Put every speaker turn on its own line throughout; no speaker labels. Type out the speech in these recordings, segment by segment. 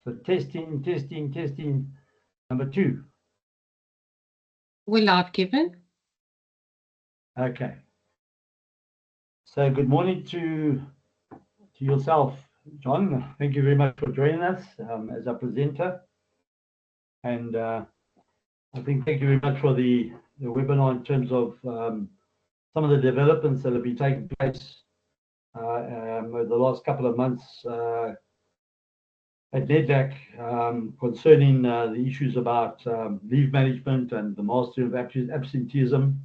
So testing. Number 2.
We're live, Kevin.
Okay. So good morning to yourself, John. Thank you very much for joining us as our presenter. And I think thank you very much for the webinar in terms of some of the developments that have been taking place over the last couple of months at NEDLAC concerning the issues about leave management and the mastery of absenteeism.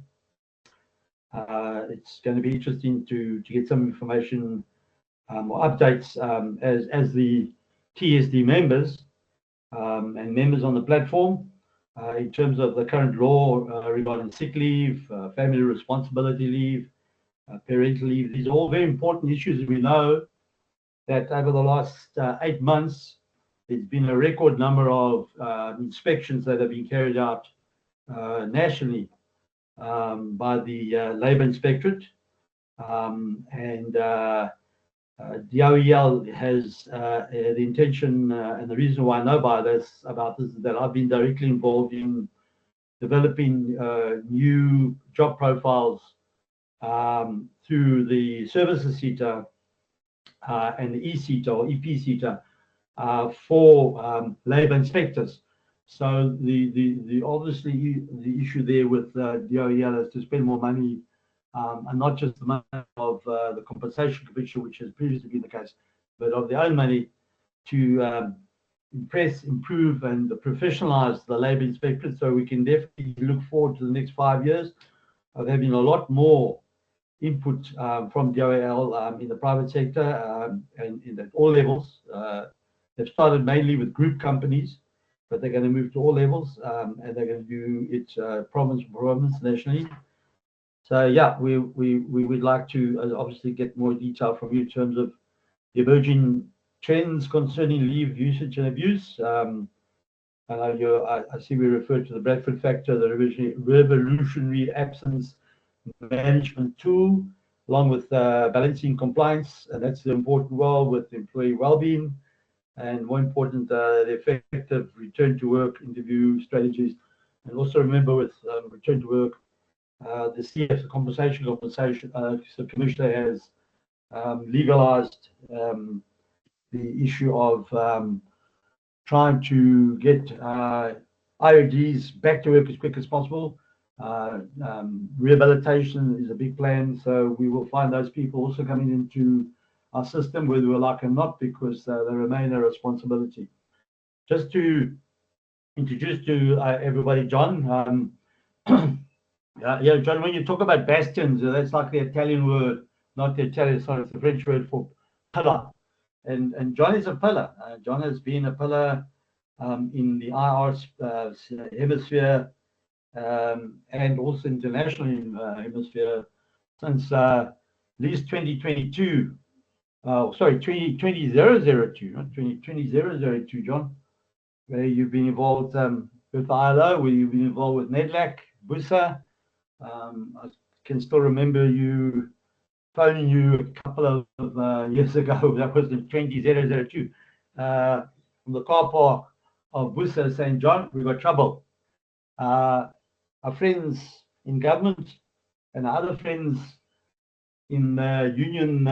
It's going to be interesting to get some information or updates as the TESD members and members on the platform in terms of the current law regarding sick leave, family responsibility leave, parental leave. These are all very important issues. We know that over the last 8 months, there's been a record number of inspections that have been carried out nationally by the Labour Inspectorate. DOEL has the intention, and the reason why I know about this is that I've been directly involved in developing new job profiles through the services SETA and the E-SETA or EP-SETA for Labour inspectors. So the obviously the issue there with DOEL is to spend more money, and not just the money of the compensation commission, which has previously been the case, but of their own money to impress, improve, and professionalize the Labour Inspectorate. So we can definitely look forward to the next 5 years of having a lot more input from DOEL in the private sector and at all levels. They've started mainly with group companies, but they're going to move to all levels, and they're going to do it province by province, nationally. So yeah, we would like to obviously get more detail from you in terms of the emerging trends concerning leave usage and abuse. I see we referred to the Bradford Factor, the revolutionary absence management tool, along with balancing compliance, and that's the important role with employee well-being, and more important, the effective return to work interview strategies. And also remember with return to work, the CF, the compensation commissioner, has legalized the issue of trying to get IODs back to work as quick as possible. Rehabilitation is a big plan, so we will find those people also coming into our system, whether we like or not, because they remain a responsibility. Just to introduce to everybody, John. Yeah, John, when you talk about bastions, that's like the Italian word, not the Italian, sorry, it's the French word for pillar. And John is a pillar. John has been a pillar in the IR hemisphere and also international hemisphere since at least 2022. Sorry, 2002, not 2002, John, where you've been involved with ILO, where you've been involved with NEDLAC, BUSA. I can still remember you phoning you a couple of years ago. That was in 2002 from the car park of BUSA, saying, John, we've got trouble. Our friends in government and our other friends in union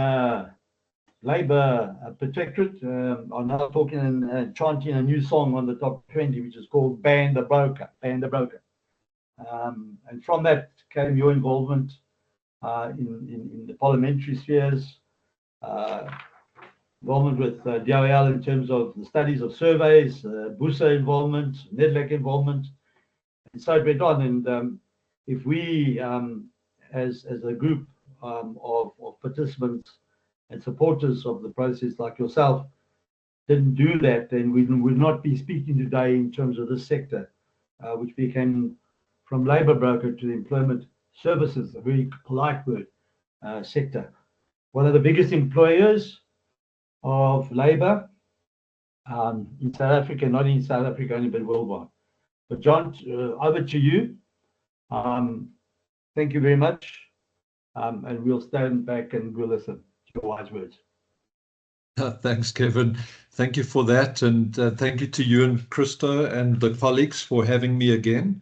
Labour Protectorate are now talking and chanting a new song on the top 20, which is called Ban the Broker, Ban the Broker. And from that came your involvement in the parliamentary spheres, involvement with DOEL in terms of the studies of surveys, BUSA involvement, NEDLAC involvement, and so it went on. And if we, as a group of participants and supporters of the process like yourself, didn't do that, then we would not be speaking today in terms of this sector, which became from labour broker to the employment services, a very polite word, sector. One of the biggest employers of labour in South Africa, not in South Africa only, but worldwide. But John, over to you. Thank you very much. And we'll stand back and we'll listen to your wise words.
Thanks, Kevin. Thank you for that. And thank you to you and Krista and the colleagues for having me again.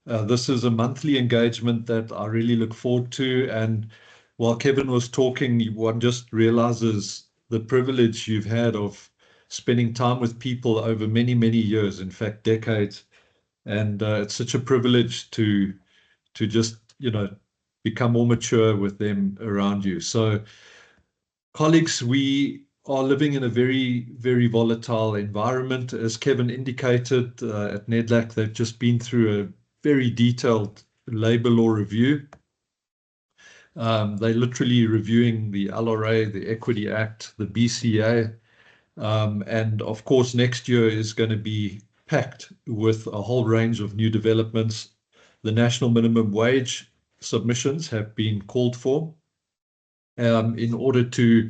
This is a monthly engagement that I really look forward to. And while Kevin was talking, one just realizes the privilege you've had of spending time with people over many, many years, in fact, decades. And it's such a privilege to just, become more mature with them around you. So, colleagues, we are living in a very, very volatile environment. As Kevin indicated, at NEDLAC, they've just been through a very detailed labor law review. They're literally reviewing the LRA, the Equity Act, the BCA. And of course, next year is going to be packed with a whole range of new developments. The national minimum wage submissions have been called for in order to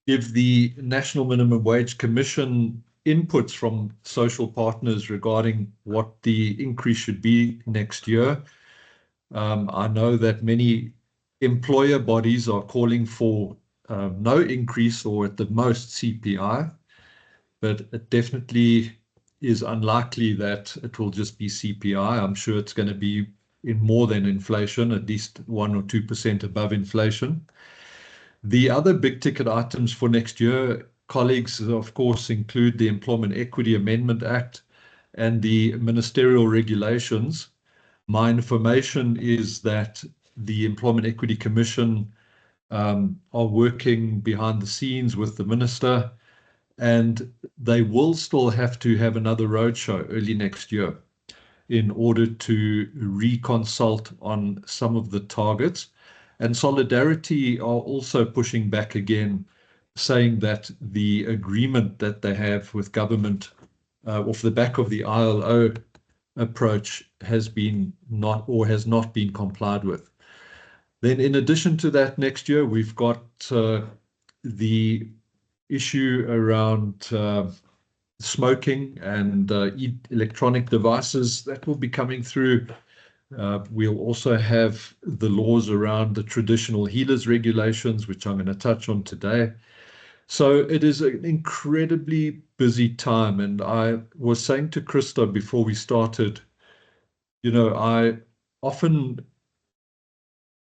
give the National Minimum Wage Commission inputs from social partners regarding what the increase should be next year. I know that many employer bodies are calling for no increase or at the most CPI, but it definitely is unlikely that it will just be CPI. I'm sure it's going to be in more than inflation, at least 1 or 2% above inflation. The other big ticket items for next year, colleagues, of course, include the Employment Equity Amendment Act and the ministerial regulations. My information is that the Employment Equity Commission are working behind the scenes with the minister, and they will still have to have another roadshow early next year in order to reconsult on some of the targets. And Solidarity are also pushing back again, saying that the agreement that they have with government off the back of the ILO approach has not been complied with. Then in addition to that, next year, we've got the issue around smoking and electronic devices that will be coming through. We'll also have the laws around the traditional healers regulations, which I'm going to touch on today. So it is an incredibly busy time. And I was saying to Krista before we started, I often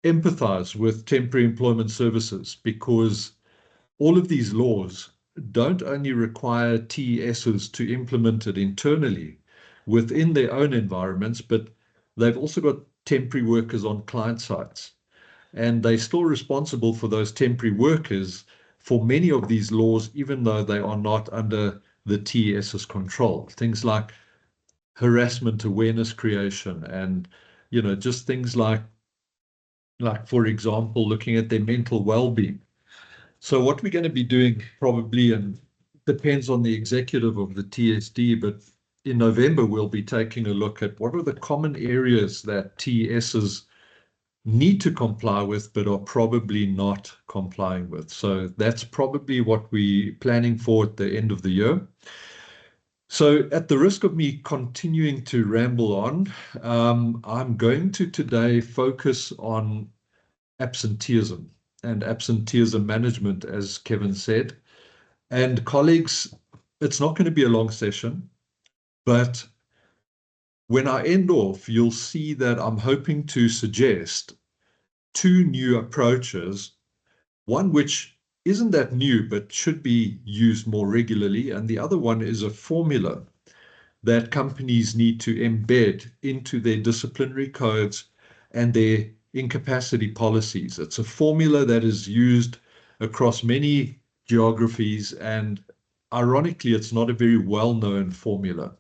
empathize with temporary employment services because all of these laws don't only require TESs to implement it internally within their own environments, but they've also got temporary workers on client sites. And they're still responsible for those temporary workers for many of these laws, even though they are not under the TES's control. Things like harassment awareness creation and, just things like, for example, looking at their mental well-being. So what we're going to be doing probably, and depends on the executive of the TSD, but in November, we'll be taking a look at what are the common areas that TSs need to comply with, but are probably not complying with. So that's probably what we're planning for at the end of the year. So at the risk of me continuing to ramble on, I'm going to today focus on absenteeism and absenteeism management, as Kevin said. And colleagues, it's not going to be a long session, but when I end off, you'll see that I'm hoping to suggest two new approaches, one which isn't that new, but should be used more regularly. And the other one is a formula that companies need to embed into their disciplinary codes and their incapacity policies. It's a formula that is used across many geographies, and ironically, it's not a very well-known formula.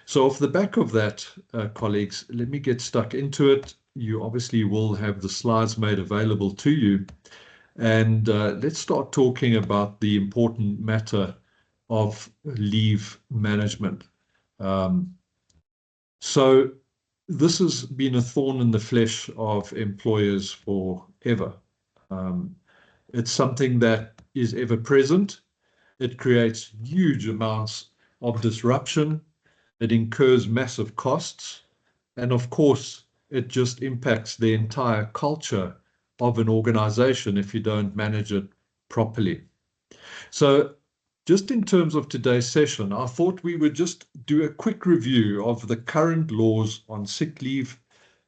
So off the back of that, colleagues, let me get stuck into it. You obviously will have the slides made available to you. And let's start talking about the important matter of leave management. So this has been a thorn in the flesh of employers forever. It's something that is ever present. It creates huge amounts of disruption. It incurs massive costs. And of course, it just impacts the entire culture of an organization if you don't manage it properly. So just in terms of today's session, I thought we would just do a quick review of the current laws on sick leave,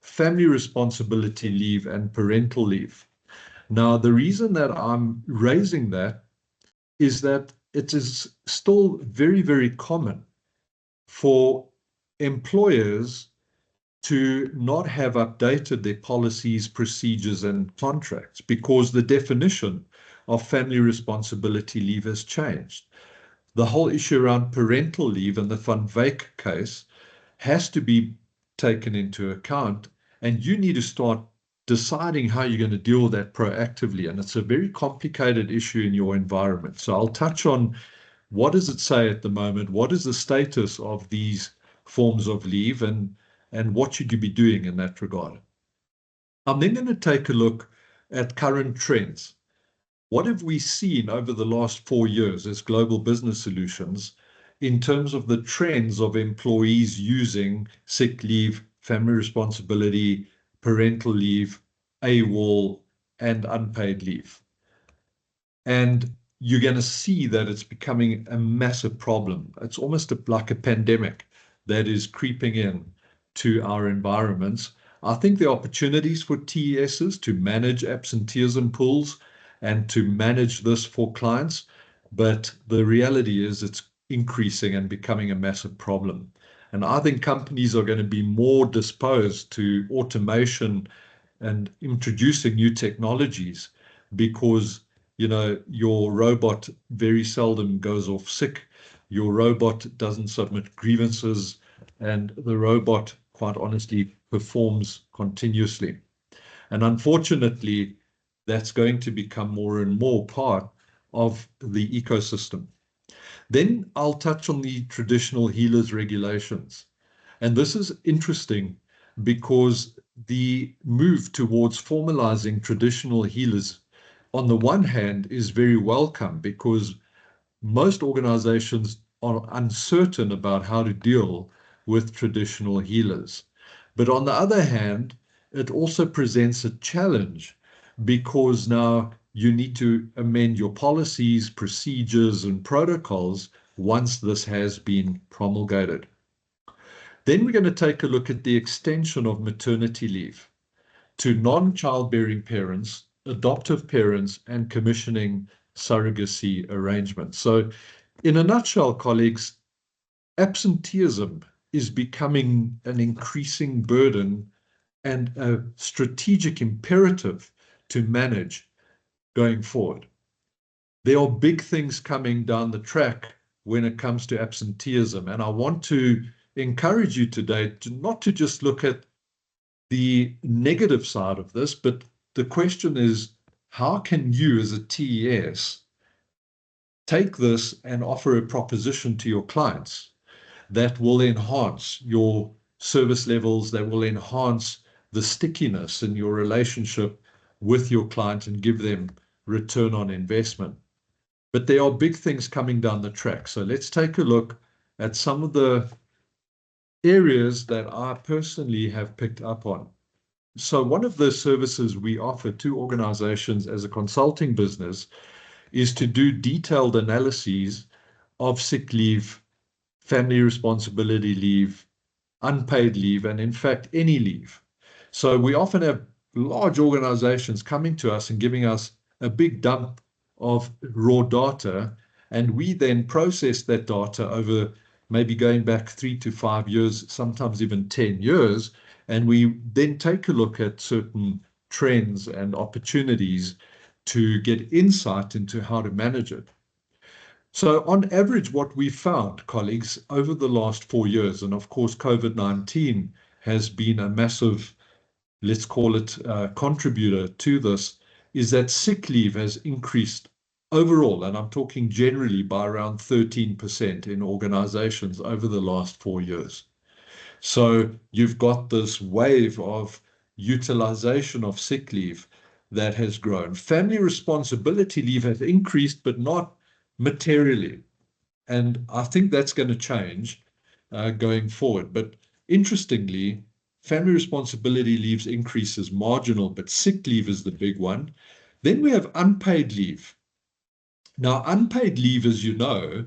family responsibility leave, and parental leave. Now, the reason that I'm raising that is that it is still very, very common for employers to not have updated their policies, procedures, and contracts because the definition of family responsibility leave has changed. The whole issue around parental leave and the Van Wyk case has to be taken into account, and you need to start deciding how you're going to deal with that proactively. And it's a very complicated issue in your environment. So I'll touch on what does it say at the moment, what is the status of these forms of leave, and what should you be doing in that regard. I'm then going to take a look at current trends. What have we seen over the last 4 years as Global Business Solutions in terms of the trends of employees using sick leave, family responsibility, parental leave, AWOL, and unpaid leave? And you're going to see that it's becoming a massive problem. It's almost like a pandemic that is creeping in to our environments. I think the opportunities for TESs to manage absenteeism pools and to manage this for clients, but the reality is it's increasing and becoming a massive problem. And I think companies are going to be more disposed to automation and introducing new technologies because your robot very seldom goes off sick. Your robot doesn't submit grievances, and the robot, quite honestly, performs continuously. And unfortunately, that's going to become more and more part of the ecosystem. Then I'll touch on the traditional healers regulations. And this is interesting because the move towards formalizing traditional healers, on the one hand, is very welcome because most organizations are uncertain about how to deal with traditional healers. But on the other hand, it also presents a challenge because now you need to amend your policies, procedures, and protocols once this has been promulgated. Then we're going to take a look at the extension of maternity leave to non-childbearing parents, adoptive parents, and commissioning surrogacy arrangements. So in a nutshell, colleagues, absenteeism is becoming an increasing burden and a strategic imperative to manage going forward. There are big things coming down the track when it comes to absenteeism, and I want to encourage you today not to just look at the negative side of this, but the question is, how can you as a TES take this and offer a proposition to your clients that will enhance your service levels, that will enhance the stickiness in your relationship with your client and give them return on investment? But there are big things coming down the track. So let's take a look at some of the areas that I personally have picked up on. So one of the services we offer to organizations as a consulting business is to do detailed analyses of sick leave, family responsibility leave, unpaid leave, and in fact, any leave. So we often have large organizations coming to us and giving us a big dump of raw data, and we then process that data over maybe going back 3 to 5 years, sometimes even 10 years, and we then take a look at certain trends and opportunities to get insight into how to manage it. So on average, what we found, colleagues, over the last 4 years, and of course, COVID-19 has been a massive, let's call it, contributor to this, is that sick leave has increased overall, and I'm talking generally by around 13% in organizations over the last 4 years. So you've got this wave of utilization of sick leave that has grown. Family responsibility leave has increased, but not materially. And I think that's going to change going forward. But interestingly, family responsibility leaves increases marginal, but sick leave is the big one. Then we have unpaid leave. Now, unpaid leave, as you know,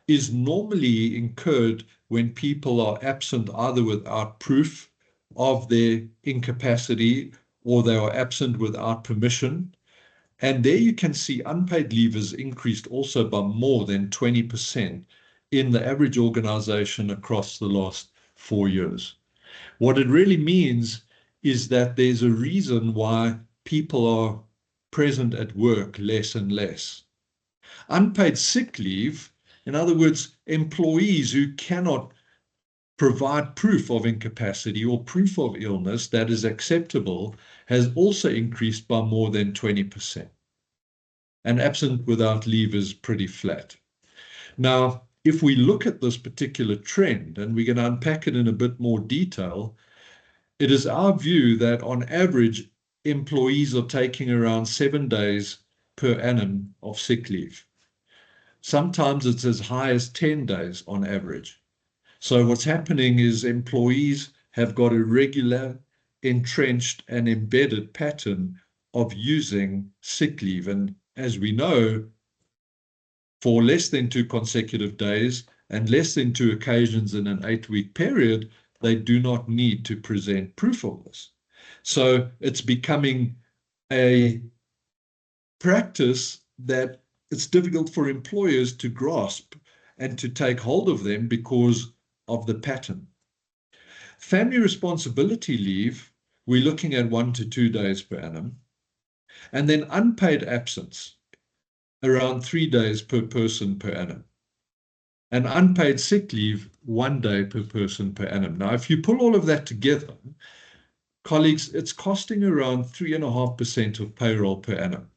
is normally incurred when people are absent either without proof of their incapacity or they are absent without permission. And there you can see unpaid leave has increased also by more than 20% in the average organization across the last 4 years. What it really means is that there's a reason why people are present at work less and less. Unpaid sick leave, in other words, employees who cannot provide proof of incapacity or proof of illness that is acceptable, has also increased by more than 20%. And absent without leave is pretty flat. Now, if we look at this particular trend, and we're going to unpack it in a bit more detail, it is our view that on average, employees are taking around 7 days per annum of sick leave. Sometimes it's as high as 10 days on average. So what's happening is employees have got a regular, entrenched and embedded pattern of using sick leave. And as we know, for less than 2 consecutive days and less than 2 occasions in an 8-week period, they do not need to present proof of this. So it's becoming a practice that it's difficult for employers to grasp and to take hold of them because of the pattern. Family responsibility leave, we're looking at 1 to 2 days per annum. And then unpaid absence, around 3 days per person per annum. And unpaid sick leave, 1 day per person per annum. Now, if you pull all of that together, colleagues, it's costing around 3.5% of payroll per annum.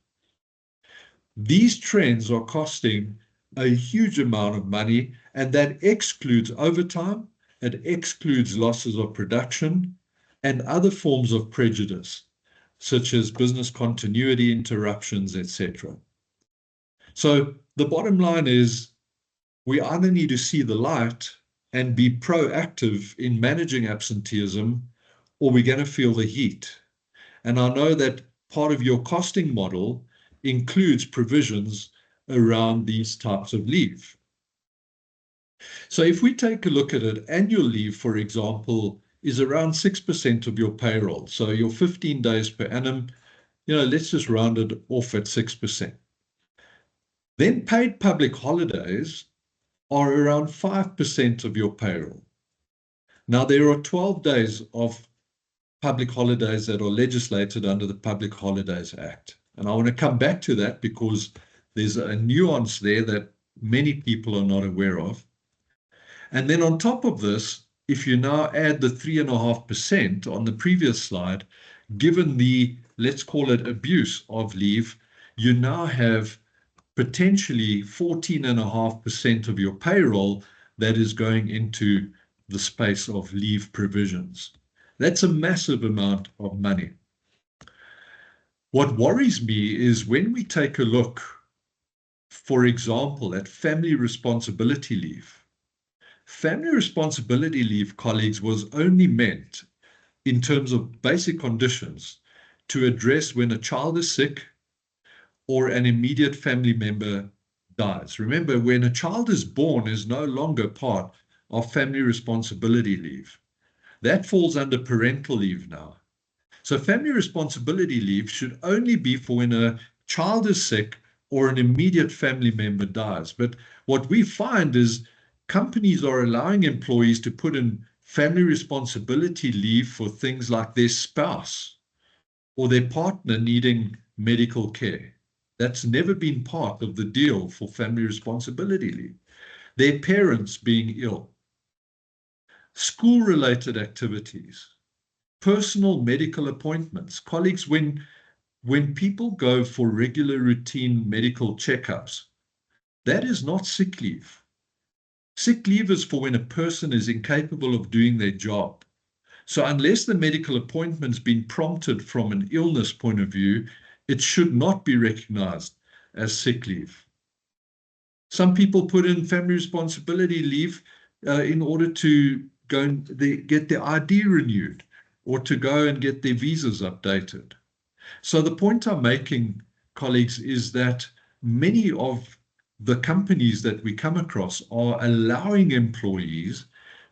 These trends are costing a huge amount of money, and that excludes overtime, it excludes losses of production, and other forms of prejudice, such as business continuity interruptions, etc. So the bottom line is we either need to see the light and be proactive in managing absenteeism, or we're going to feel the heat. And I know that part of your costing model includes provisions around these types of leave. So if we take a look at it, annual leave, for example, is around 6% of your payroll. So your 15 days per annum, let's just round it off at 6%. Then paid public holidays are around 5% of your payroll. Now, there are 12 days of public holidays that are legislated under the Public Holidays Act. And I want to come back to that because there's a nuance there that many people are not aware of. And then on top of this, if you now add the 3.5% on the previous slide, given the, let's call it abuse of leave, you now have potentially 14.5% of your payroll that is going into the space of leave provisions. That's a massive amount of money. What worries me is when we take a look, for example, at family responsibility leave. Family responsibility leave, colleagues, was only meant in terms of basic conditions to address when a child is sick or an immediate family member dies. Remember, when a child is born is no longer part of family responsibility leave. That falls under parental leave now. So family responsibility leave should only be for when a child is sick or an immediate family member dies. But what we find is companies are allowing employees to put in family responsibility leave for things like their spouse or their partner needing medical care. That's never been part of the deal for family responsibility leave. Their parents being ill, school-related activities, personal medical appointments. Colleagues, when people go for regular routine medical checkups, that is not sick leave. Sick leave is for when a person is incapable of doing their job. So unless the medical appointment's been prompted from an illness point of view, it should not be recognized as sick leave. Some people put in family responsibility leave in order to go and get their ID renewed or to go and get their visas updated. So the point I'm making, colleagues, is that many of the companies that we come across are allowing employees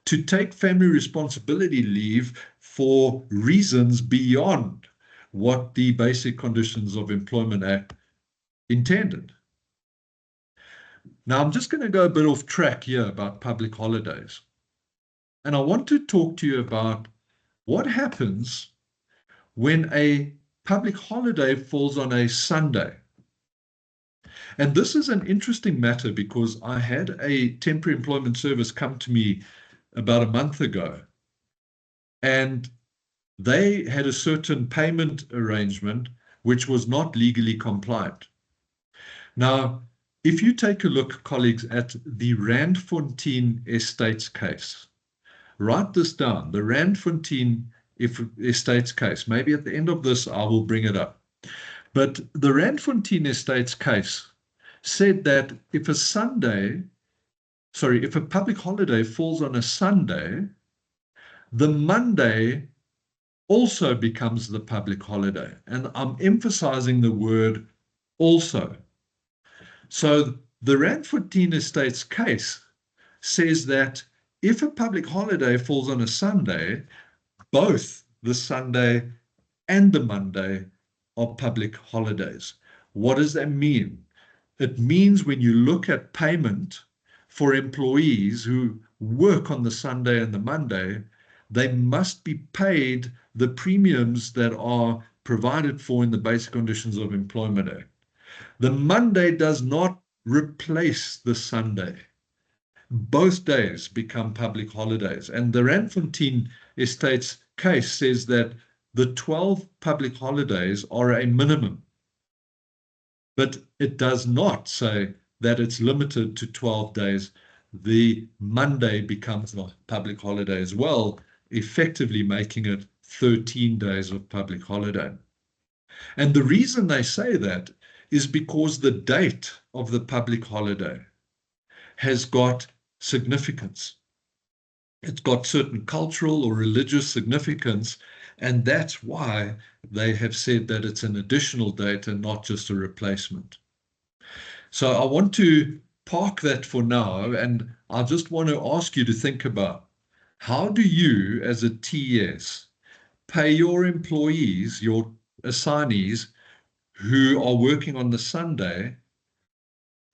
to take family responsibility leave for reasons beyond what the Basic Conditions of Employment Act intended. Now, I'm just going to go a bit off track here about public holidays. And I want to talk to you about what happens when a public holiday falls on a Sunday. And this is an interesting matter because I had a temporary employment service come to me about a month ago, and they had a certain payment arrangement which was not legally compliant. Now, if you take a look, colleagues, at the Randfontein Estates case, write this down, the Randfontein Estates case. Maybe at the end of this, I will bring it up. But the Randfontein Estates case said that if a public holiday falls on a Sunday, the Monday also becomes the public holiday. And I'm emphasizing the word also. So the Randfontein Estates case says that if a public holiday falls on a Sunday, both the Sunday and the Monday are public holidays. What does that mean? It means when you look at payment for employees who work on the Sunday and the Monday, they must be paid the premiums that are provided for in the Basic Conditions of Employment Act. The Monday does not replace the Sunday. Both days become public holidays. And the Randfontein Estates case says that the 12 public holidays are a minimum. But it does not say that it's limited to 12 days. The Monday becomes a public holiday as well, effectively making it 13 days of public holiday. And the reason they say that is because the date of the public holiday has got significance. It's got certain cultural or religious significance, and that's why they have said that it's an additional date and not just a replacement. So I want to park that for now, and I just want to ask you to think about, how do you as a TES pay your employees, your assignees, who are working on the Sunday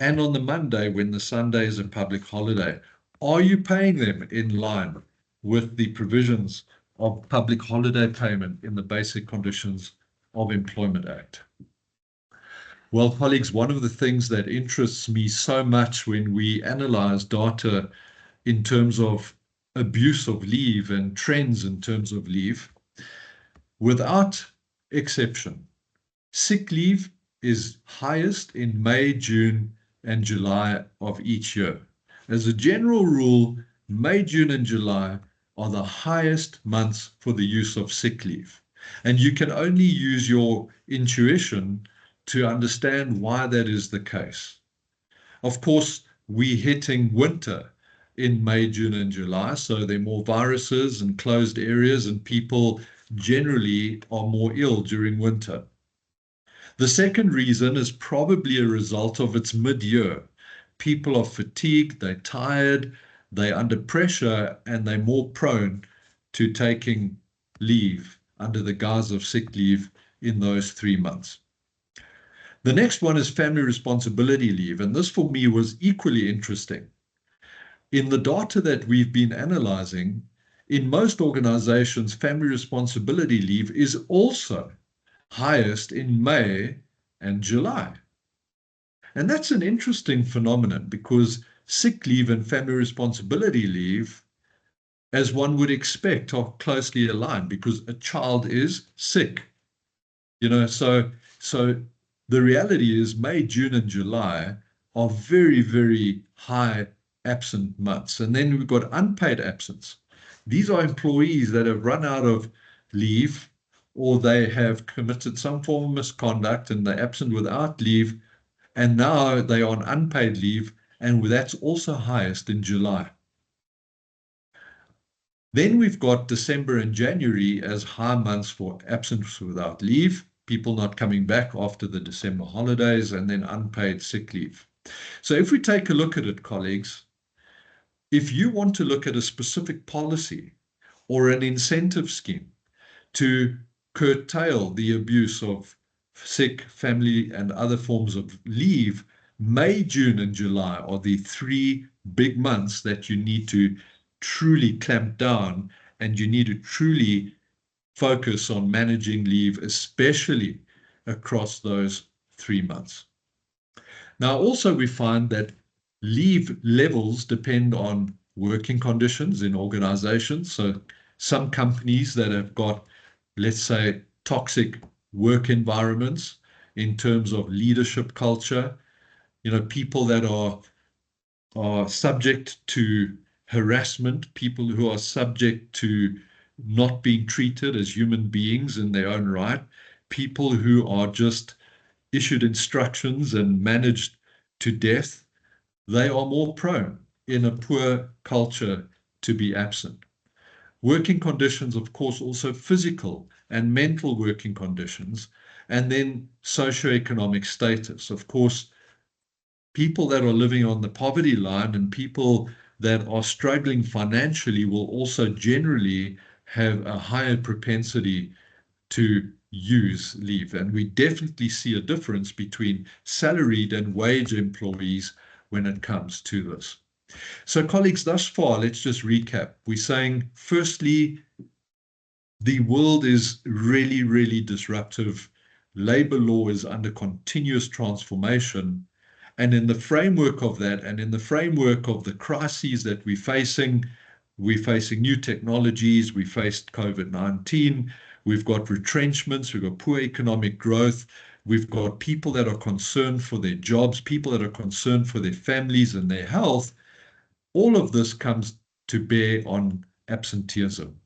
and on the Monday when the Sunday is a public holiday? Are you paying them in line with the provisions of public holiday payment in the Basic Conditions of Employment Act? Well, colleagues, one of the things that interests me so much when we analyze data in terms of abuse of leave and trends in terms of leave, without exception, sick leave is highest in May, June, and July of each year. As a general rule, May, June, and July are the highest months for the use of sick leave. And you can only use your intuition to understand why that is the case. Of course, we're hitting winter in May, June, and July, so there are more viruses and closed areas, and people generally are more ill during winter. The second reason is probably a result of its mid-year. People are fatigued, they're tired, they're under pressure, and they're more prone to taking leave under the guise of sick leave in those 3 months. The next one is family responsibility leave, and this for me was equally interesting. In the data that we've been analyzing, in most organizations, family responsibility leave is also highest in May and July. And that's an interesting phenomenon because sick leave and family responsibility leave, as one would expect, are closely aligned because a child is sick. So the reality is May, June, and July are very, very high absent months. And then we've got unpaid absence. These are employees that have run out of leave, or they have committed some form of misconduct and they're absent without leave, and now they are on unpaid leave, and that's also highest in July. Then we've got December and January as high months for absence without leave, people not coming back after the December holidays, and then unpaid sick leave. So if we take a look at it, colleagues, if you want to look at a specific policy or an incentive scheme to curtail the abuse of sick, family, and other forms of leave, May, June, and July are the 3 big months that you need to truly clamp down, and you need to truly focus on managing leave, especially across those 3 months. Now, also we find that leave levels depend on working conditions in organizations. So some companies that have got, let's say, toxic work environments in terms of leadership culture, people that are subject to harassment, people who are subject to not being treated as human beings in their own right, people who are just issued instructions and managed to death, they are more prone in a poor culture to be absent. Working conditions, of course, also physical and mental working conditions, and then socioeconomic status. Of course, people that are living on the poverty line and people that are struggling financially will also generally have a higher propensity to use leave. And we definitely see a difference between salaried and wage employees when it comes to this. So colleagues, thus far, let's just recap. We're saying, firstly, the world is really, really disruptive. Labor law is under continuous transformation. And in the framework of that, and in the framework of the crises that we're facing new technologies, we faced COVID-19, we've got retrenchments, we've got poor economic growth, we've got people that are concerned for their jobs, people that are concerned for their families and their health. All of this comes to bear on absenteeism.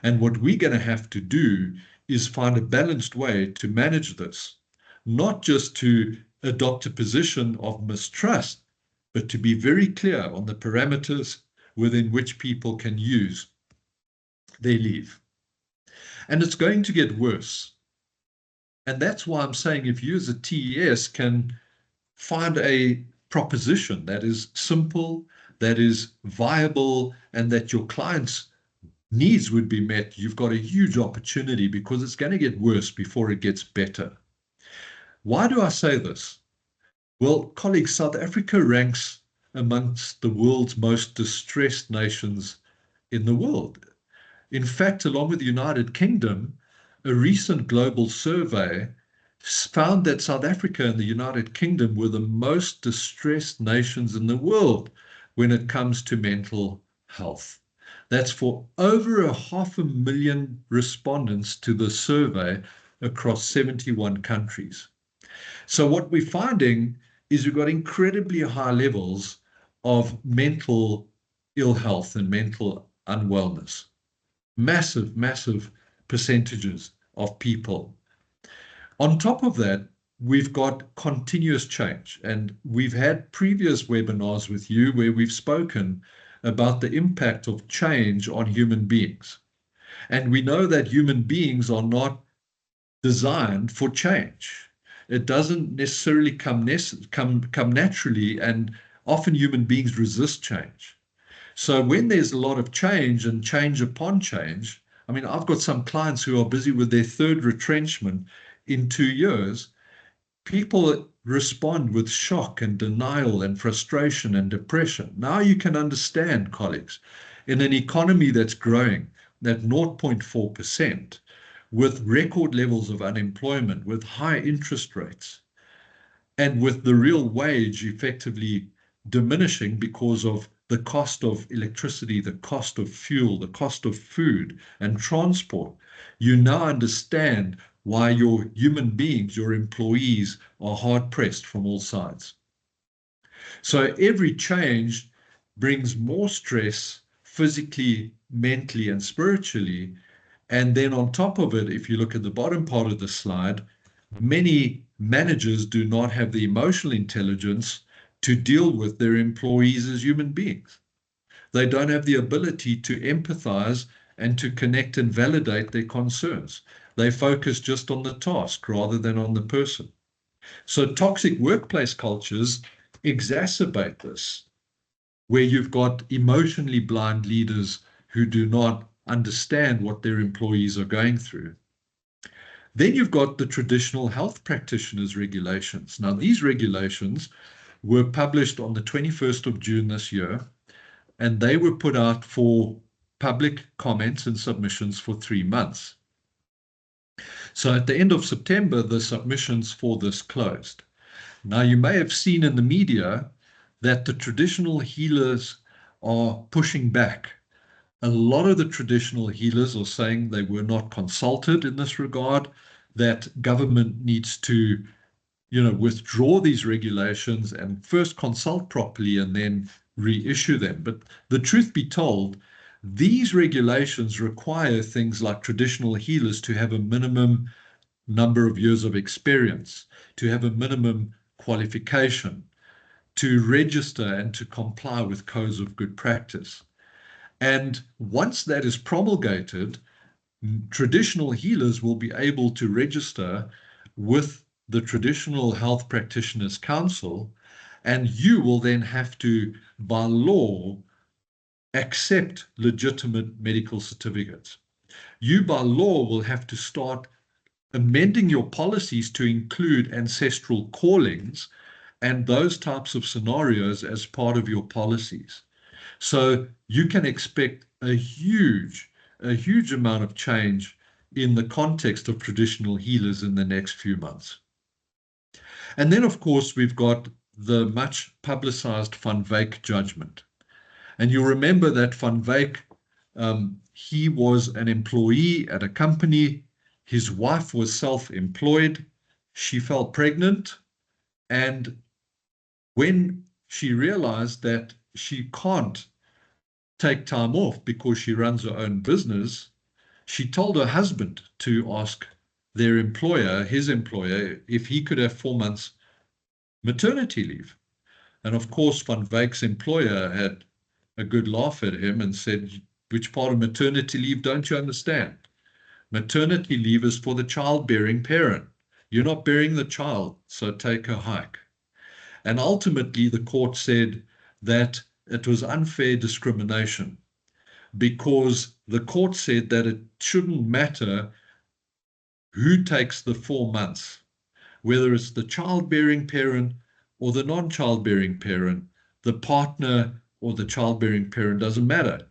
And what we're going to have to do is find a balanced way to manage this, not just to adopt a position of mistrust, but to be very clear on the parameters within which people can use their leave. And it's going to get worse. And that's why I'm saying if you as a TES can find a proposition that is simple, that is viable, and that your clients' needs would be met, you've got a huge opportunity, because it's going to get worse before it gets better. Why do I say this? Well, colleagues, South Africa ranks amongst the world's most distressed nations in the world. In fact, along with the United Kingdom, a recent global survey found that South Africa and the United Kingdom were the most distressed nations in the world when it comes to mental health. That's for over 500,000 respondents to the survey across 71 countries. So what we're finding is we've got incredibly high levels of mental ill health and mental unwellness. Massive, massive percentages of people. On top of that, we've got continuous change. And we've had previous webinars with you where we've spoken about the impact of change on human beings. And we know that human beings are not designed for change. It doesn't necessarily come naturally, and often human beings resist change. So when there's a lot of change and change upon change, I mean, I've got some clients who are busy with their 3rd retrenchment in 2 years. People respond with shock and denial and frustration and depression. Now you can understand, colleagues, in an economy that's growing at 0.4%, with record levels of unemployment, with high interest rates, and with the real wage effectively diminishing because of the cost of electricity, the cost of fuel, the cost of food and transport, you now understand why your human beings, your employees, are hard-pressed from all sides. So every change brings more stress physically, mentally, and spiritually. And then on top of it, if you look at the bottom part of the slide, many managers do not have the emotional intelligence to deal with their employees as human beings. They don't have the ability to empathize and to connect and validate their concerns. They focus just on the task rather than on the person. So toxic workplace cultures exacerbate this, where you've got emotionally blind leaders who do not understand what their employees are going through. Then you've got the traditional health practitioners regulations. Now, these regulations were published on the 21st of June this year, and they were put out for public comments and submissions for 3 months. So at the end of September, the submissions for this closed. Now, you may have seen in the media that the traditional healers are pushing back. A lot of the traditional healers are saying they were not consulted in this regard, that government needs to, withdraw these regulations and first consult properly and then reissue them. But the truth be told, these regulations require things like traditional healers to have a minimum number of years of experience, to have a minimum qualification, to register and to comply with codes of good practice. And once that is promulgated, traditional healers will be able to register with the Traditional Health Practitioners Council, and you will then have to, by law, accept legitimate medical certificates. You, by law, will have to start amending your policies to include ancestral callings and those types of scenarios as part of your policies. So you can expect a huge amount of change in the context of traditional healers in the next few months. And then, of course, we've got the much publicized Van Wyk judgment. And you'll remember that Van Wyk, he was an employee at a company. His wife was self-employed. She fell pregnant. And when she realized that she can't take time off because she runs her own business, she told her husband to ask their employer, his employer, if he could have 4 months maternity leave. And of course, Van Wyk's employer had a good laugh at him and said, which part of maternity leave don't you understand? Maternity leave is for the childbearing parent. You're not bearing the child, so take a hike. And ultimately, the court said that it was unfair discrimination, because the court said that it shouldn't matter who takes the 4 months, whether it's the childbearing parent or the non-childbearing parent, the partner or the childbearing parent, doesn't matter.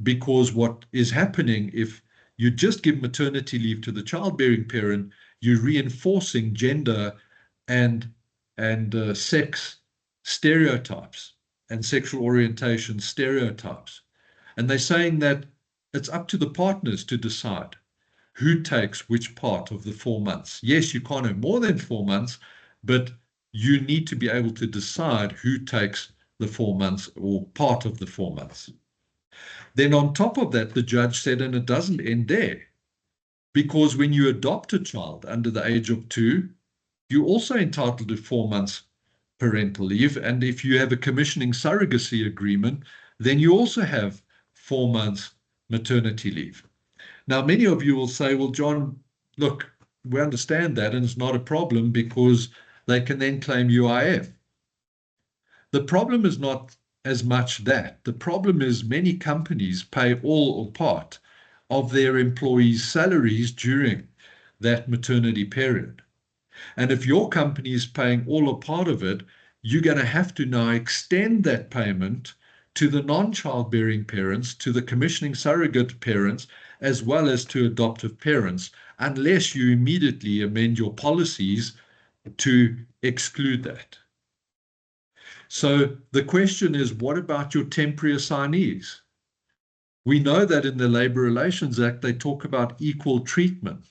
Because what is happening, if you just give maternity leave to the childbearing parent, you're reinforcing gender and sex stereotypes and sexual orientation stereotypes. And they're saying that it's up to the partners to decide who takes which part of the 4 months. Yes, you can't have more than 4 months, but you need to be able to decide who takes the 4 months or part of the 4 months. Then on top of that, the judge said, and it doesn't end there, because when you adopt a child under the age of 2, you're also entitled to 4 months parental leave. And if you have a commissioning surrogacy agreement, then you also have 4 months maternity leave. Now, many of you will say, well, John, look, we understand that, and it's not a problem because they can then claim UIF. The problem is not as much that. The problem is many companies pay all or part of their employees' salaries during that maternity period. And if your company is paying all or part of it, you're going to have to now extend that payment to the non-childbearing parents, to the commissioning surrogate parents, as well as to adoptive parents, unless you immediately amend your policies to exclude that. So the question is, what about your temporary assignees? We know that in the Labour Relations Act, they talk about equal treatment,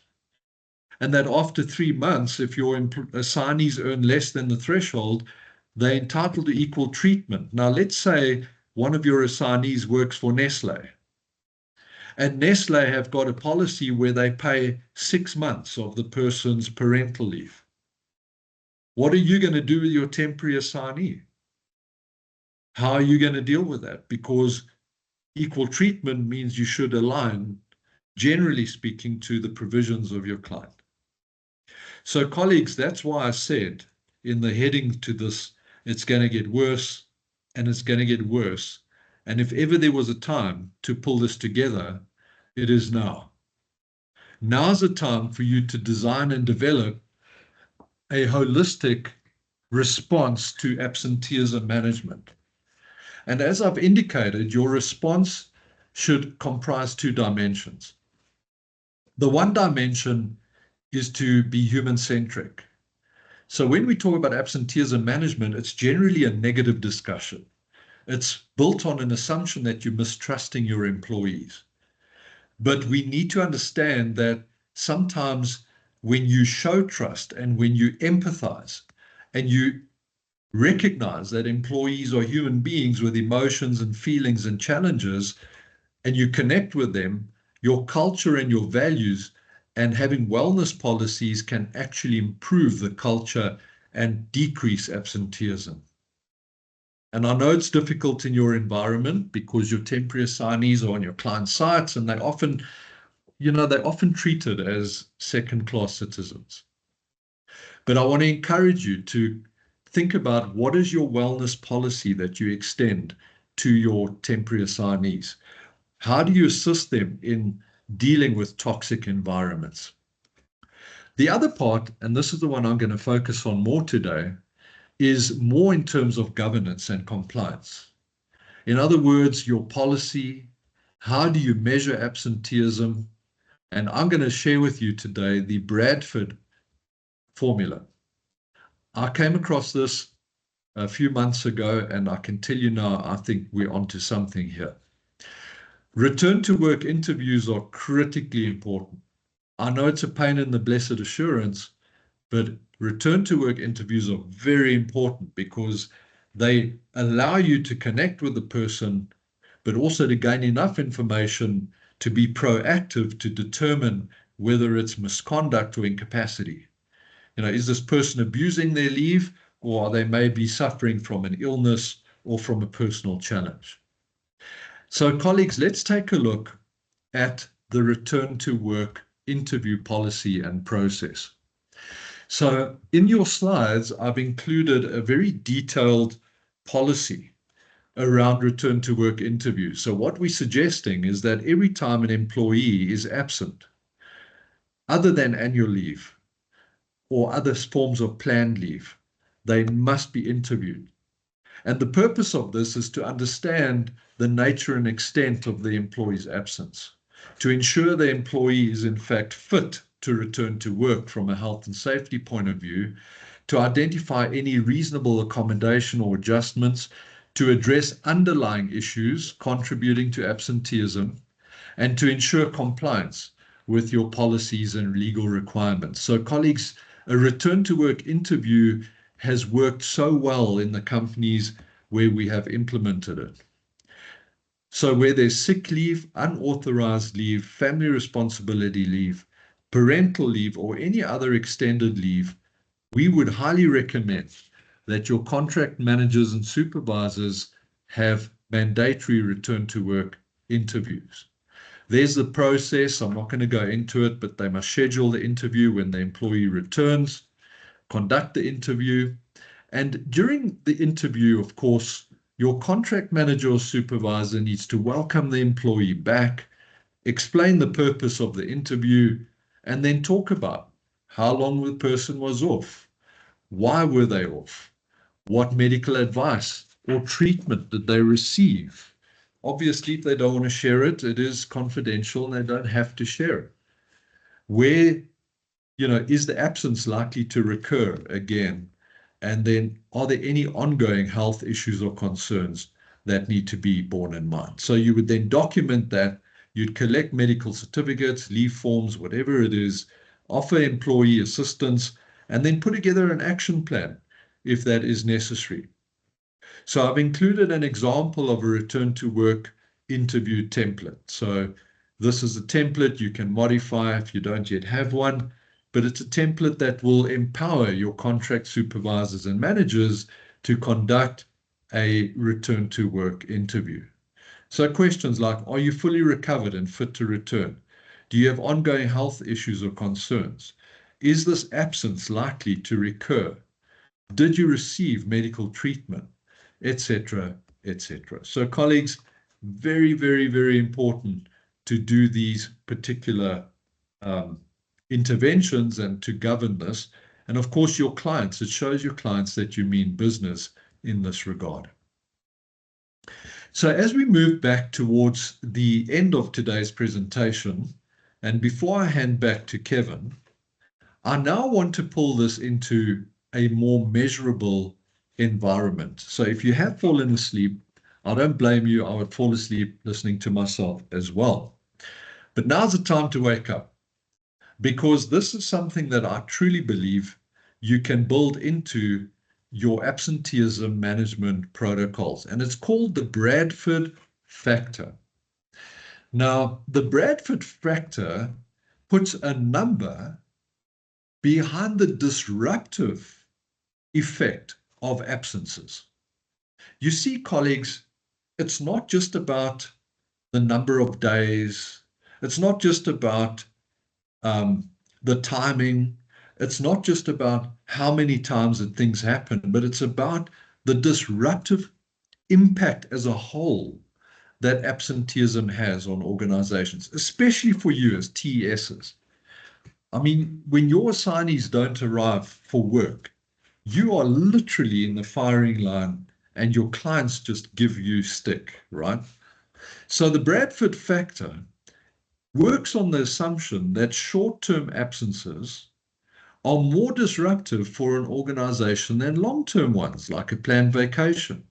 and that after 3 months, if your assignees earn less than the threshold, they're entitled to equal treatment. Now, let's say one of your assignees works for Nestle, and Nestle have got a policy where they pay 6 months of the person's parental leave. What are you going to do with your temporary assignee? How are you going to deal with that? Because equal treatment means you should align, generally speaking, to the provisions of your client. So, colleagues, that's why I said in the heading to this it's going to get worse, and it's going to get worse. And if ever there was a time to pull this together, it is now. Now's the time for you to design and develop a holistic response to absenteeism management. And as I've indicated, your response should comprise two dimensions. The one dimension is to be human-centric. So when we talk about absenteeism management, it's generally a negative discussion. It's built on an assumption that you're mistrusting your employees. But we need to understand that sometimes when you show trust and when you empathize and you recognize that employees are human beings with emotions and feelings and challenges, and you connect with them, your culture and your values and having wellness policies can actually improve the culture and decrease absenteeism. And I know it's difficult in your environment because your temporary assignees are on your client sites, and they're often treated as second-class citizens. But I want to encourage you to think about what is your wellness policy that you extend to your temporary assignees. How do you assist them in dealing with toxic environments? The other part, and this is the one I'm going to focus on more today, is more in terms of governance and compliance. In other words, your policy, how do you measure absenteeism? And I'm going to share with you today the Bradford formula. I came across this a few months ago, and I can tell you now, I think we're onto something here. Return to work interviews are critically important. I know it's a pain in the blessed assurance, but return to work interviews are very important because they allow you to connect with the person, but also to gain enough information to be proactive to determine whether it's misconduct or incapacity. Is this person abusing their leave, or are they maybe suffering from an illness or from a personal challenge? So colleagues, let's take a look at the return to work interview policy and process. So in your slides, I've included a very detailed policy around return to work interviews. So what we're suggesting is that every time an employee is absent, other than annual leave or other forms of planned leave, they must be interviewed. And the purpose of this is to understand the nature and extent of the employee's absence, to ensure the employee is in fact fit to return to work from a health and safety point of view, to identify any reasonable accommodation or adjustments, to address underlying issues contributing to absenteeism, and to ensure compliance with your policies and legal requirements. So colleagues, a return to work interview has worked so well in the companies where we have implemented it. So where there's sick leave, unauthorized leave, family responsibility leave, parental leave, or any other extended leave, we would highly recommend that your contract managers and supervisors have mandatory return to work interviews. There's the process. I'm not going to go into it, but they must schedule the interview when the employee returns, conduct the interview. And during the interview, of course, your contract manager or supervisor needs to welcome the employee back, explain the purpose of the interview, and then talk about how long the person was off, why were they off, what medical advice or treatment did they receive. Obviously, if they don't want to share it, it is confidential and they don't have to share it. Where, is the absence likely to recur again? And then are there any ongoing health issues or concerns that need to be borne in mind? So you would then document that, you'd collect medical certificates, leave forms, whatever it is, offer employee assistance, and then put together an action plan if that is necessary. So I've included an example of a return to work interview template. So this is a template you can modify if you don't yet have one, but it's a template that will empower your contract supervisors and managers to conduct a return to work interview. So questions like, are you fully recovered and fit to return? Do you have ongoing health issues or concerns? Is this absence likely to recur? Did you receive medical treatment, etc., etc.? So colleagues, very, very, very important to do these particular interventions and to govern this. And of course, your clients, it shows your clients that you mean business in this regard. So as we move back towards the end of today's presentation, and before I hand back to Kevin, I now want to pull this into a more measurable environment. So if you have fallen asleep, I don't blame you. I would fall asleep listening to myself as well. But now's the time to wake up, because this is something that I truly believe you can build into your absenteeism management protocols. And it's called the Bradford Factor. Now, the Bradford Factor puts a number behind the disruptive effect of absences. You see, colleagues, it's not just about the number of days. It's not just about the timing. It's not just about how many times that things happen, but it's about the disruptive impact as a whole that absenteeism has on organizations, especially for you as TESs. I mean, when your assignees don't arrive for work, you are literally in the firing line and your clients just give you stick, right? So the Bradford Factor works on the assumption that short-term absences are more disruptive for an organization than long-term ones, like a planned vacation.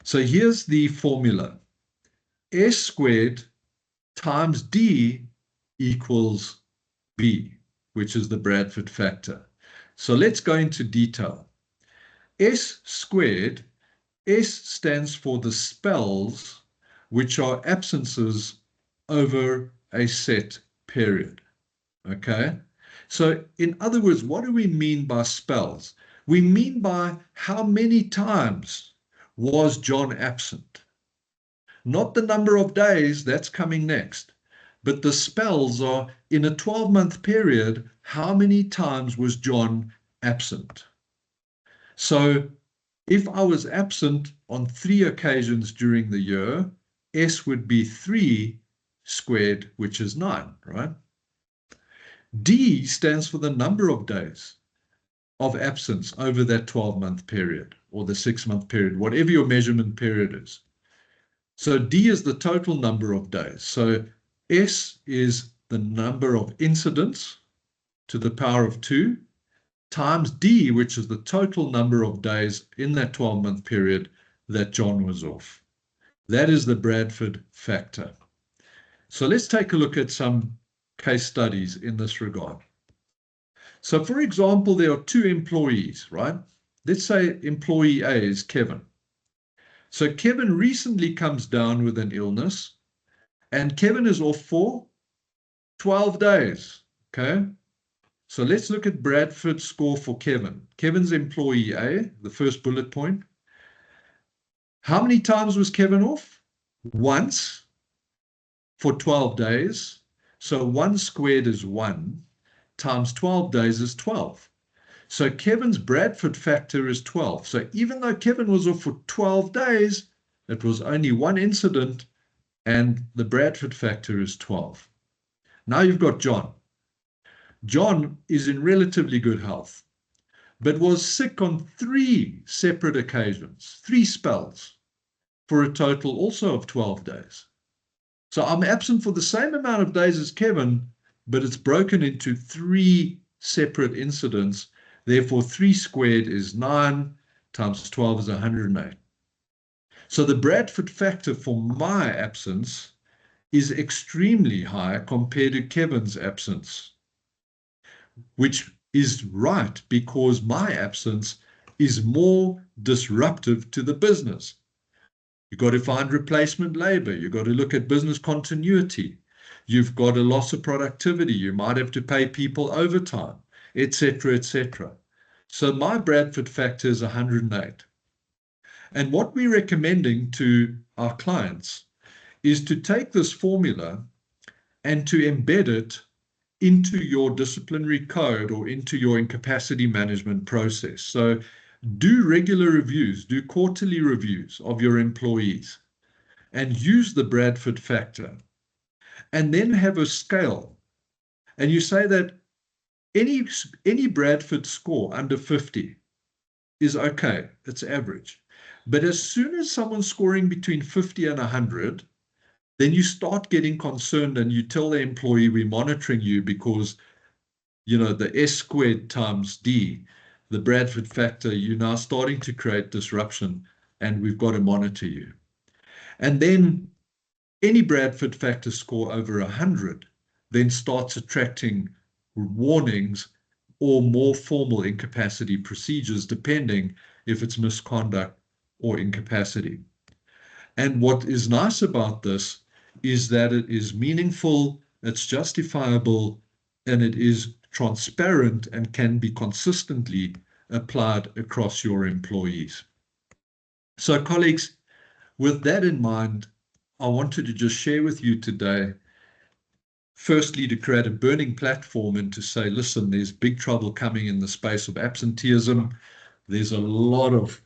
So here's the formula. S squared times D equals B, which is the Bradford Factor. So let's go into detail. S squared, S stands for the spells, which are absences over a set period. Okay? So in other words, what do we mean by spells? We mean by how many times was John absent? Not the number of days, that's coming next. But the spells are in a 12-month period, how many times was John absent? So if I was absent on 3 occasions during the year, S would be 3 squared, which is 9, right? D stands for the number of days of absence over that 12-month period or the 6-month period, whatever your measurement period is. So D is the total number of days. So S is the number of incidents to the power of 2 times D, which is the total number of days in that 12-month period that John was off. That is the Bradford Factor. So let's take a look at some case studies in this regard. So for example, there are 2 employees, right? Let's say employee A is Kevin. So Kevin recently comes down with an illness, and Kevin is off for 12 days, okay? So let's look at Bradford's score for Kevin. Kevin's employee A, the first bullet point. How many times was Kevin off? Once for 12 days. So 1 squared is 1 times 12 days is 12. So Kevin's Bradford factor is 12. So even though Kevin was off for 12 days, it was only 1 incident, and the Bradford factor is 12. Now you've got John. John is in relatively good health, but was sick on 3 separate occasions, 3 spells, for a total also of 12 days. So I'm absent for the same amount of days as Kevin, but it's broken into 3 separate incidents. Therefore, 3 squared is 9 times 12 is 108. So the Bradford factor for my absence is extremely high compared to Kevin's absence, which is right because my absence is more disruptive to the business. You've got to find replacement labor. You've got to look at business continuity. You've got a loss of productivity. You might have to pay people overtime, etc., etc. So my Bradford factor is 108. And what we're recommending to our clients is to take this formula and to embed it into your disciplinary code or into your incapacity management process. So Do regular reviews, do quarterly reviews of your employees, and use the Bradford Factor, and then have a scale. And you say that any Bradford score under 50 is okay, it's average. But as soon as someone's scoring between 50 and 100, then you start getting concerned and you tell the employee, we're monitoring you because, you know, the S squared times D, the Bradford Factor, you're now starting to create disruption and we've got to monitor you. And then any Bradford Factor score over 100 then starts attracting warnings or more formal incapacity procedures, depending if it's misconduct or incapacity. And what is nice about this is that it is meaningful, it's justifiable, and it is transparent and can be consistently applied across your employees. So, colleagues, with that in mind, I wanted to just share with you today, firstly, to create a burning platform and to say, listen, there's big trouble coming in the space of absenteeism. There's a lot of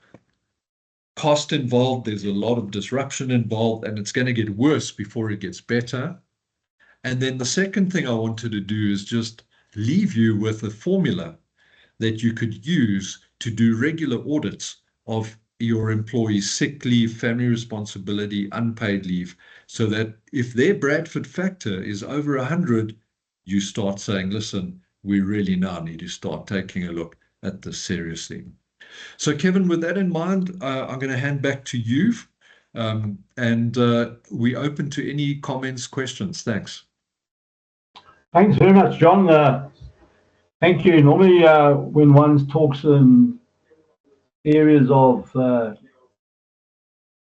cost involved, there's a lot of disruption involved, and it's going to get worse before it gets better. And then the second thing I wanted to do is just leave you with a formula that you could use to do regular audits of your employees' sick leave, family responsibility, unpaid leave, so that if their Bradford Factor is over 100, you start saying, listen, we really now need to start taking a look at this seriously. So, Kevin, with that in mind, I'm going to hand back to you, and we open to any comments, questions. Thanks.
Thanks very much, John. Thank you. Normally, when one talks in areas of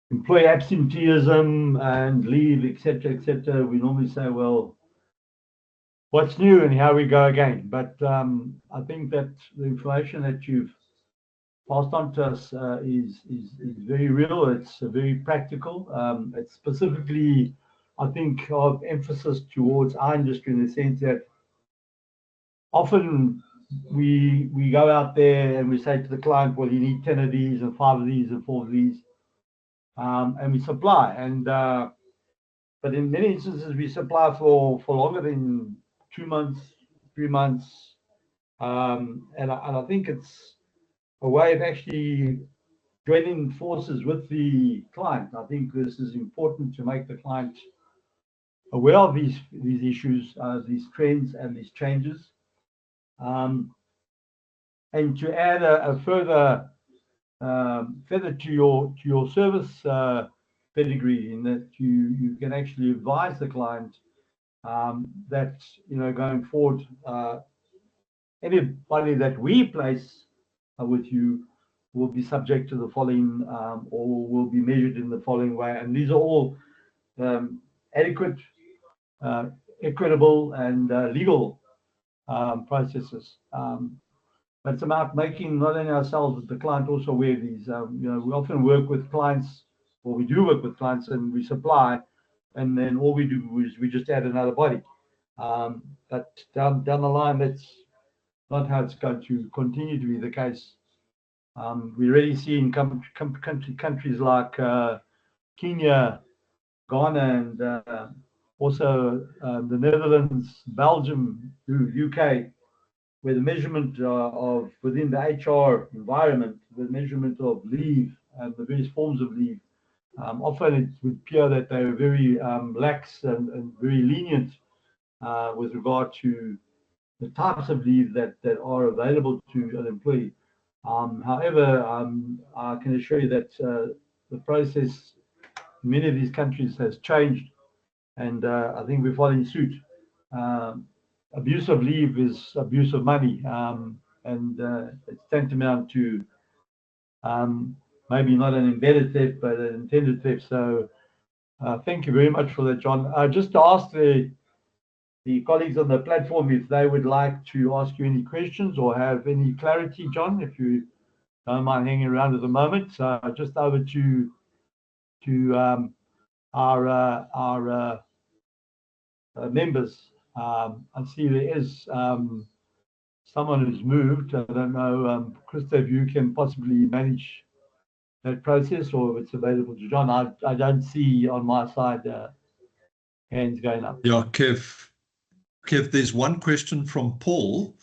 employee absenteeism and leave, etc., we normally say, well, what's new and how we go again. But I think that the information that you've passed on to us is very real. It's very practical. It's specifically, I think, of emphasis towards our industry in the sense that often we go out there and we say to the client, well, you need 10 of these and 5 of these and 4 of these, and we supply. And but in many instances, we supply for longer than 2 months, 3 months, and I think it's a way of actually joining forces with the client. I think this is important to make the client aware of these issues, these trends, and these changes, and to add a further feather to your service pedigree, in that you can actually advise the client that, you know, going forward, anybody that we place with you will be subject to the following, or will be measured in the following way. And these are all adequate, equitable, and legal processes. But it's about making not only ourselves but the client also aware of these. You know, we often work with clients, or we do work with clients, and we supply, and then all we do is we just add another body. But down the line, that's not how it's going to continue to be the case. We already see in countries like Kenya, Ghana, and also the Netherlands, Belgium, UK, where the measurement of within the HR environment, the measurement of leave and the various forms of leave, often it would appear that they are very lax and very lenient with regard to the types of leave that are available to an employee. However, I can assure you that the process in many of these countries has changed, and I think we're following suit. Abuse of leave is abuse of money, and it's tantamount to maybe not an embedded theft, but an intended theft. So thank you very much for that, John. Just to ask the colleagues on the platform if they would like to ask you any questions or have any clarity, John, if you don't mind hanging around at the moment. So just over to our members. I see there is someone who's moved. I don't know, Krista, if you can possibly manage that process or if it's available to John. I don't see on my side hands going up.
Yeah, Kev, there's one question from Paul,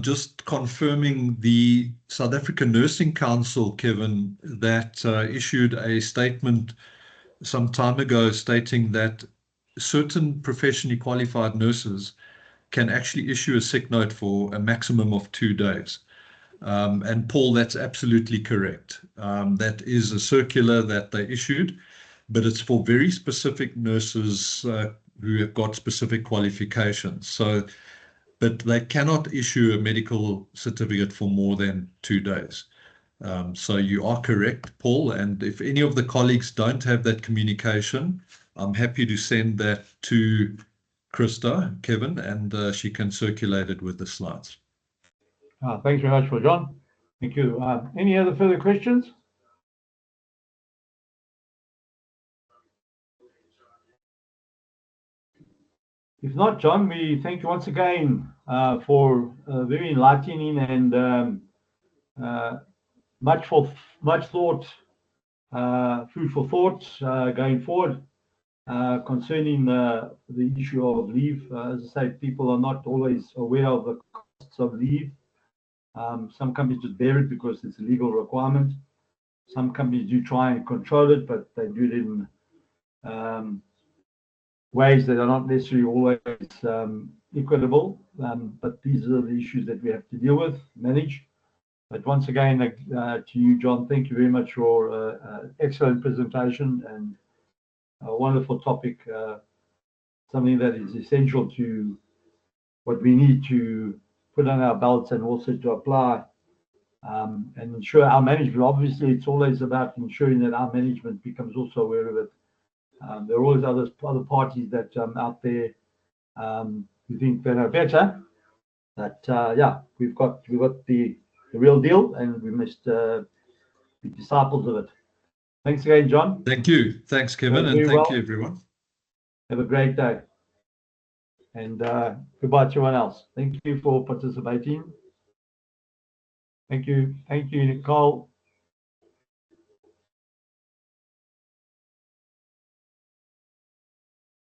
just confirming the South African Nursing Council, Kevin, that issued a statement some time ago stating that certain professionally qualified nurses can actually issue a sick note for a maximum of 2 days. And Paul, that's absolutely correct. That is a circular that they issued, but it's for very specific nurses who have got specific qualifications. So, but they cannot issue a medical certificate for more than 2 days. So you are correct, Paul. And if any of the colleagues don't have that communication, I'm happy to send that to Krista, Kevin, and she can circulate it with the slides.
Thanks very much, John. Thank you. Any other further questions? If not, John, we thank you once again for very enlightening and much thought, food for thought going forward concerning the issue of leave. As I say, people are not always aware of the costs of leave. Some companies just bear it because it's a legal requirement. Some companies do try and control it, but they do it in ways that are not necessarily always equitable. But these are the issues that we have to deal with, manage. But once again, to you, John, thank you very much for excellent presentation and a wonderful topic, something that is essential to what we need to put on our belts and also to apply and ensure our management. Obviously, it's always about ensuring that our management becomes also aware of it. There are always other parties that out there who think they know better. But yeah, we've got the real deal, and we must be disciples of it. Thanks again, John.
Thank you. Thanks, Kevin, and thank you, everyone.
Have a great day. And goodbye to everyone else. Thank you for participating. Thank you. Thank you, Nicole.